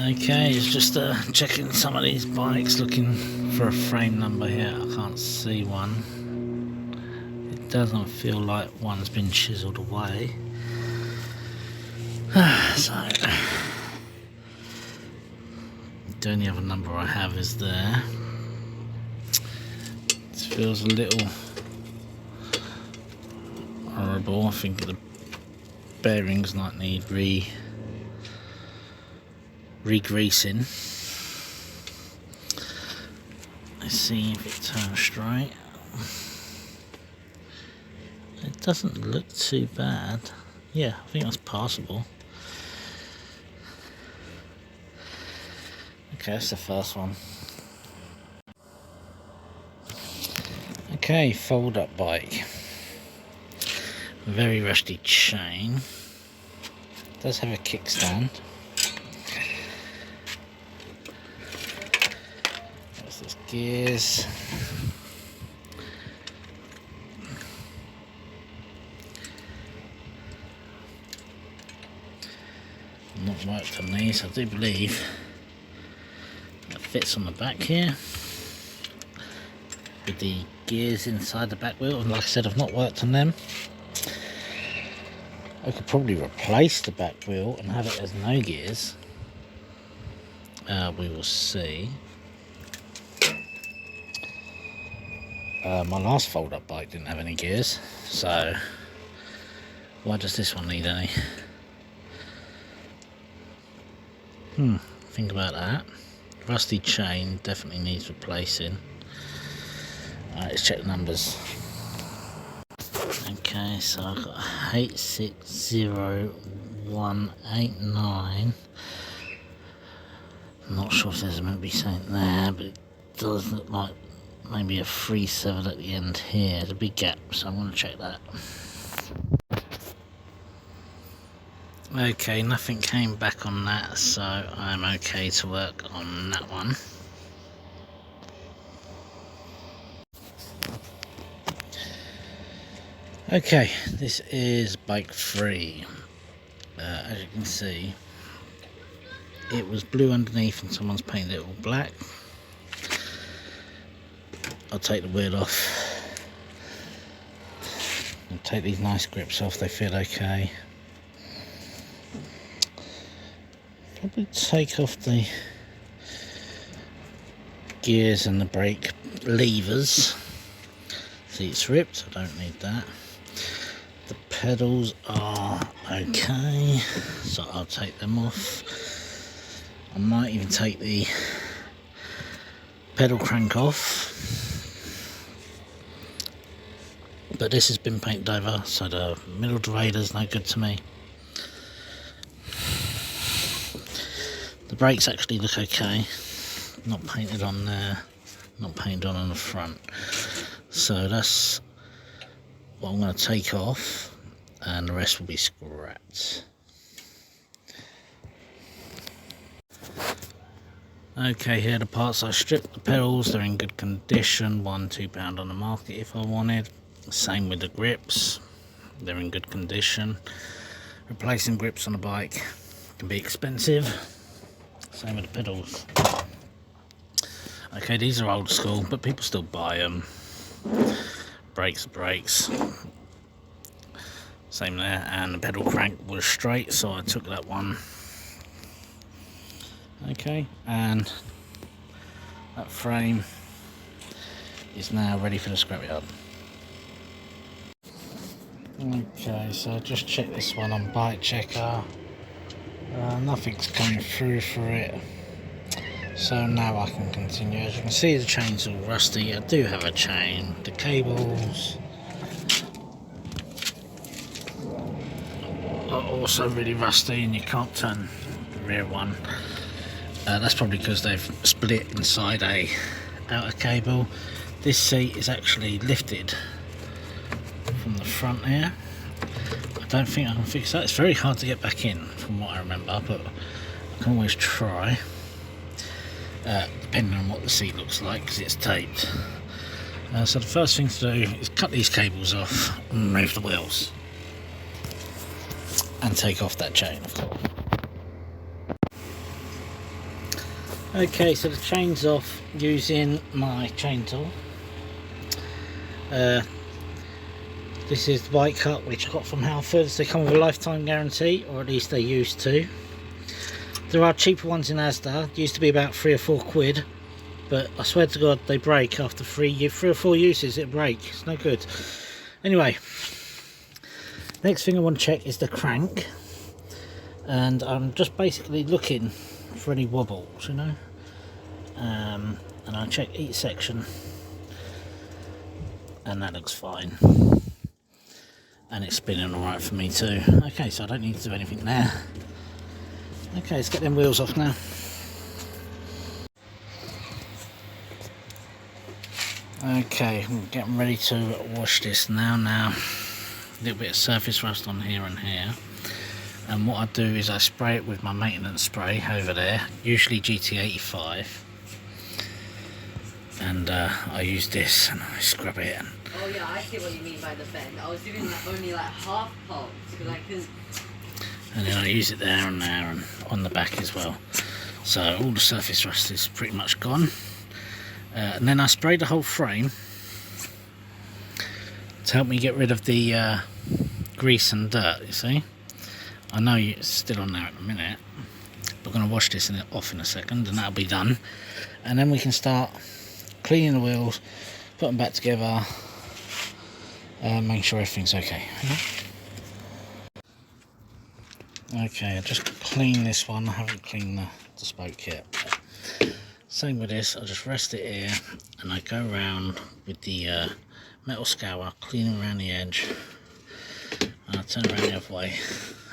Okay, it's just checking some of these bikes, looking for a frame number here. I can't see one. It doesn't feel like one's been chiselled away. So, the only other number I have is there. It feels a little horrible. I think the bearings might need re-greasing. Let's see if it turns straight. It doesn't look too bad. Yeah, I think that's passable. Okay, that's the first one. Okay, fold up bike. Very rusty chain. Does have a kickstand. There's this gears. Not worked on these, I do believe. That fits on the back here. With the gears inside the back wheel, and like I said, I've not worked on them. I could probably replace the back wheel and have it as no gears. We will see. My last fold-up bike didn't have any gears, so why does this one need any? Think about that. Rusty chain definitely needs replacing. Alright, let's check the numbers. Okay, so I've got 860189. I'm not sure if there's meant to be something there, but it does look like maybe a 37 at the end here. There's a big gap, so I'm going to check that. Okay, nothing came back on that, so I'm okay to work on that one. Okay, this is bike 3. As you can see, it was blue underneath and someone's painted it all black. I'll take the wheel off. I'll take these nice grips off, they feel okay. Probably take off the gears and the brake levers. See, it's ripped, I don't need that. The pedals are okay, so I'll take them off. I might even take the pedal crank off, but this has been painted over, so the middle derailleur's no good to me. The brakes actually look okay, not painted on there, not painted on the front, so that's what I'm going to take off, and the rest will be scrapped. Okay, here are the parts I stripped. The pedals, they're in good condition, £1–2 on the market if I wanted. Same with the grips, they're in good condition. Replacing grips on a bike can be expensive. Same with the pedals. Okay, these are old school, but people still buy them. Brakes are brakes. Same there, and the pedal crank was straight, so I took that one. Okay, and that frame is now ready for the scrapyard. Okay, so just check this one on Bike Checker. Nothing's coming through for it, so now I can continue. As you can see, the chain's all rusty. I do have a chain. The cables are also really rusty, and you can't turn the rear one. That's probably because they've split inside a outer cable. This seat is actually lifted from the front here. I don't think I can fix that. It's very hard to get back in from what I remember, but I can always try, depending on what the seat looks like, because it's taped. So the first thing to do is cut these cables off and remove the wheels, and take off that chain, of course. Okay, so the chain's off using my chain tool. This is the bike cut which I got from Halfords. They come with a lifetime guarantee, or at least they used to. There are cheaper ones in Asda. Used to be about 3 or 4 quid, but I swear to God they break after 3 or 4 uses. It break. It's no good. Anyway, next thing I want to check is the crank, and I'm just basically looking for any wobbles, you know. And I check each section, and that looks fine. And it's spinning alright for me too. Okay, so I don't need to do anything there. Okay, let's get them wheels off now. Okay, I'm getting ready to wash this now. A little bit of surface rust on here and here. And what I do is I spray it with my maintenance spray over there, usually GT85. And I use this and I scrub it. Oh yeah, I see what you mean by the bend. I was doing only like half pulse because I couldn't. And then I use it there and on the back as well. So all the surface rust is pretty much gone. And then I spray the whole frame to help me get rid of the grease and dirt, you see. I know it's still on there at the minute, but I'm going to wash this off in a second and that'll be done. And then we can start cleaning the wheels, put them back together, make sure everything's okay. Okay, I just cleaned this one. I haven't cleaned the spoke yet. Same with this, I just rest it here and I go around with the metal scour, cleaning around the edge. And I turn around the other way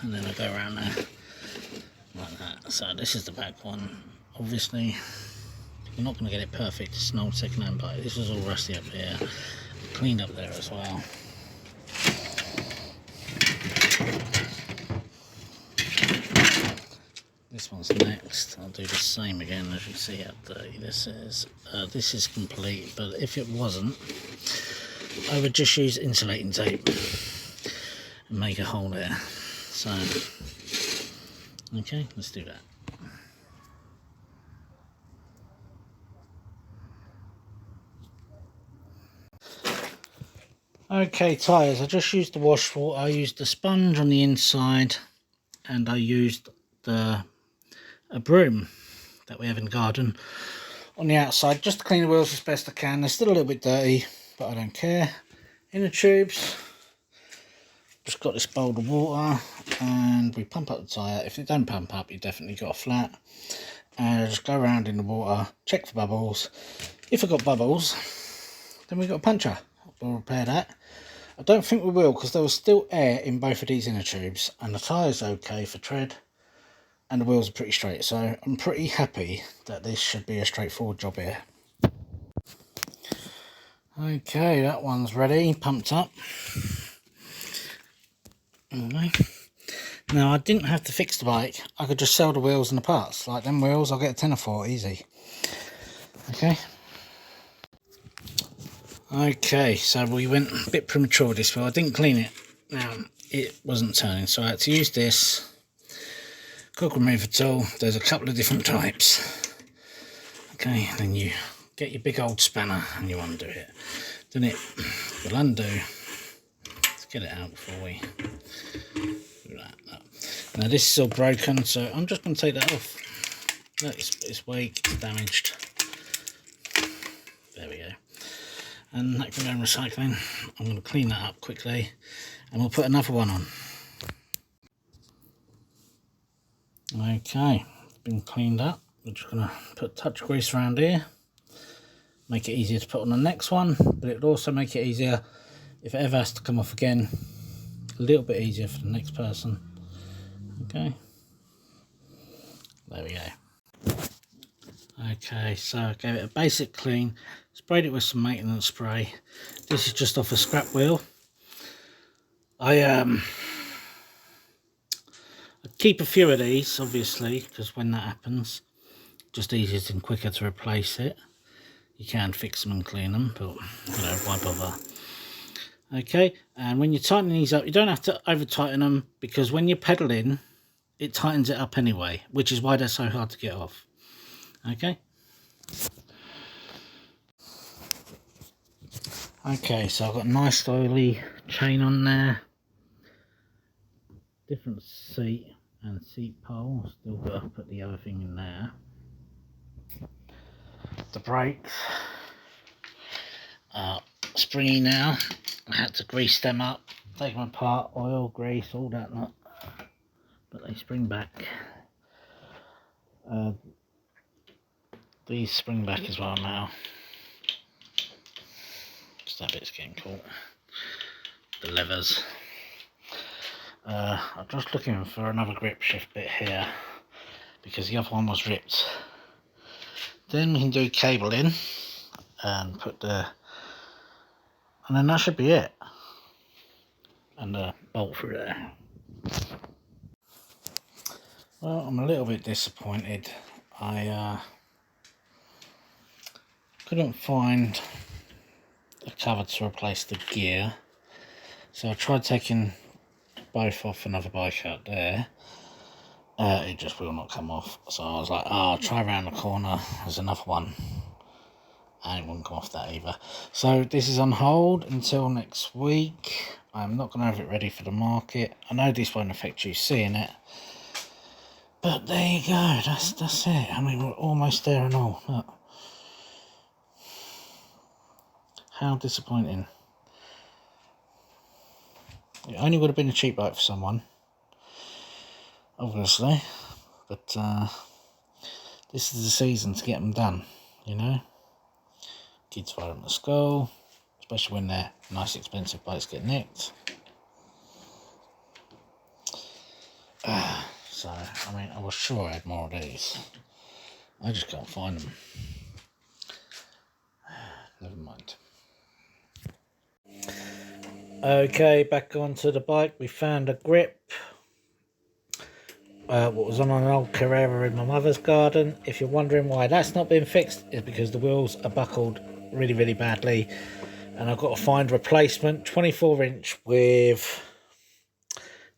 and then I go around there like that. So this is the back one. Obviously you're not going to get it perfect, it's an old second hand bike. This was all rusty up here, cleaned up there as well. This one's next. I'll do the same again. As you see how dirty this is. This is complete, but if it wasn't, I would just use insulating tape and make a hole there. So, okay, let's do that. Okay, tyres. I just used the wash water. I used the sponge on the inside, and I used a broom that we have in the garden on the outside just to clean the wheels as best I can. They're still a little bit dirty, but I don't care. In the tubes, just got this bowl of water and we pump up the tyre. If it don't pump up, you definitely got a flat. And I just go around in the water, check for bubbles. If I've got bubbles, then we've got a puncture. We'll repair that. I don't think we will, because there was still air in both of these inner tubes, and the tyre's okay for tread, and the wheels are pretty straight, so I'm pretty happy that this should be a straightforward job here. Okay, that one's ready, pumped up. Okay. Now I didn't have to fix the bike, I could just sell the wheels and the parts. Like them wheels, I'll get a tenner for, easy. Okay. Okay, so we went a bit premature this wheel. I didn't clean it. Now, it wasn't turning, so I had to use this cog remover tool. There's a couple of different types. Okay, then you get your big old spanner and you undo it. Then it will undo. Let's get it out before we do that. Now this is all broken, so I'm just going to take that off. Look, it's weak, it's damaged. There we go. And that can go in recycling. I'm going to clean that up quickly and we'll put another one on. Okay, it's been cleaned up. We're just going to put touch grease around here, make it easier to put on the next one, but it will also make it easier if it ever has to come off again, a little bit easier for the next person. Okay, there we go. Okay, so I gave it a basic clean, sprayed it with some maintenance spray. This is just off a scrap wheel. I keep a few of these, obviously, because when that happens, just easier and quicker to replace it. You can fix them and clean them, but you know, why bother? Okay, and when you're tightening these up, you don't have to over tighten them, because when you're pedaling, it tightens it up anyway, which is why they're so hard to get off. Okay. Okay, so I've got a nice oily chain on there. Different seat and seat pole. Still got to put the other thing in there. The brakes are springy now. I had to grease them up, take them apart, oil, grease, all that lot. But they spring back. These spring back as well now. Just that bit's getting caught. The levers. I'm just looking for another grip shift bit here because the other one was ripped. Then we can do cable in and put the, and then that should be it. And a bolt through there. Well, I'm a little bit disappointed. I couldn't find a cover to replace the gear, so I tried taking both off another bike out there. It just will not come off, so I was like, oh, I'll try around the corner, there's another one, and it wouldn't come off that either. So this is on hold until next week. I'm not going to have it ready for the market. I know this won't affect you seeing it, but there you go, that's it. I mean, we're almost there and all. Look. How disappointing. It only would have been a cheap bike for someone, obviously, but this is the season to get them done, you know. Kids ride them to school, especially when their nice expensive bikes get nicked. So, I mean, I was sure I had more of these. I just can't find them. Never mind. Okay, back onto the bike. We found a grip. What was on an old Carrera in my mother's garden. If you're wondering why that's not been fixed, it's because the wheels are buckled really, really badly. And I've got to find replacement 24-inch with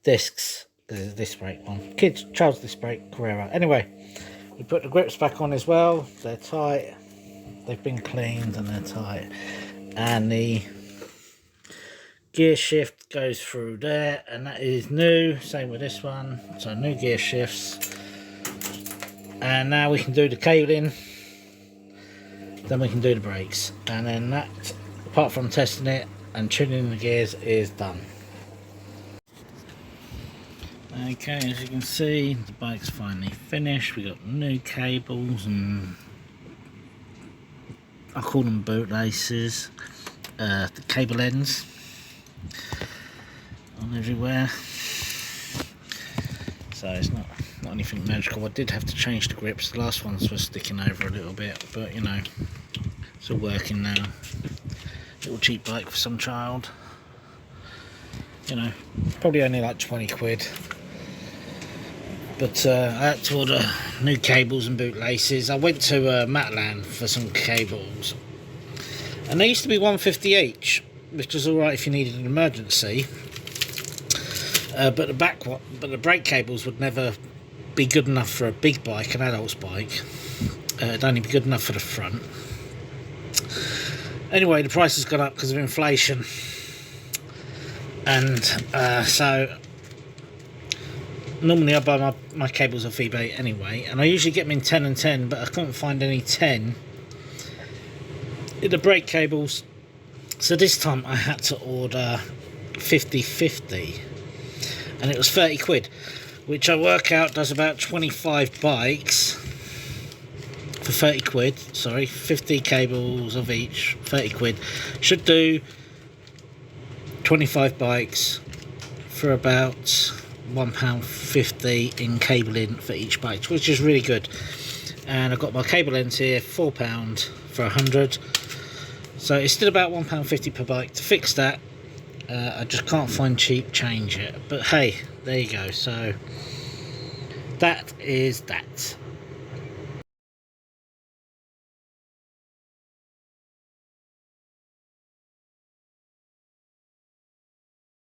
discs. This brake one. Kids chose this brake, Carrera. Anyway, we put the grips back on as well. They're tight. They've been cleaned and they're tight. And the gear shift goes through there, and that is new. Same with this one. So new gear shifts. And now we can do the cabling. Then we can do the brakes. And then that, apart from testing it and tuning the gears, is done. Okay, as you can see, the bike's finally finished. We got new cables and I call them bootlaces. The cable ends on everywhere. So it's not anything magical. I did have to change the grips. The last ones were sticking over a little bit, but you know, it's all working now. Little cheap bike for some child. You know, probably only like 20 quid. But I had to order new cables and bootlaces. I went to Matland for some cables, and they used to be £1.50 each, which was alright if you needed an emergency. But the brake cables would never be good enough for a big bike, an adult's bike. It'd only be good enough for the front. Anyway, the price has gone up because of inflation, and so normally I buy my cables off eBay anyway, and I usually get them in 10 and 10, but I couldn't find any 10 in the brake cables, so this time I had to order 50/50, and it was 30 quid, which I work out does about 25 bikes for 30 quid. Sorry, 50 cables of each, 30 quid. Should do 25 bikes for about £1.50 in cabling for each bike, which is really good. And I've got my cable ends here, £4 for 100, so it's still about £1.50 per bike. To fix that, I just can't find cheap change yet, but hey, there you go. So that is that.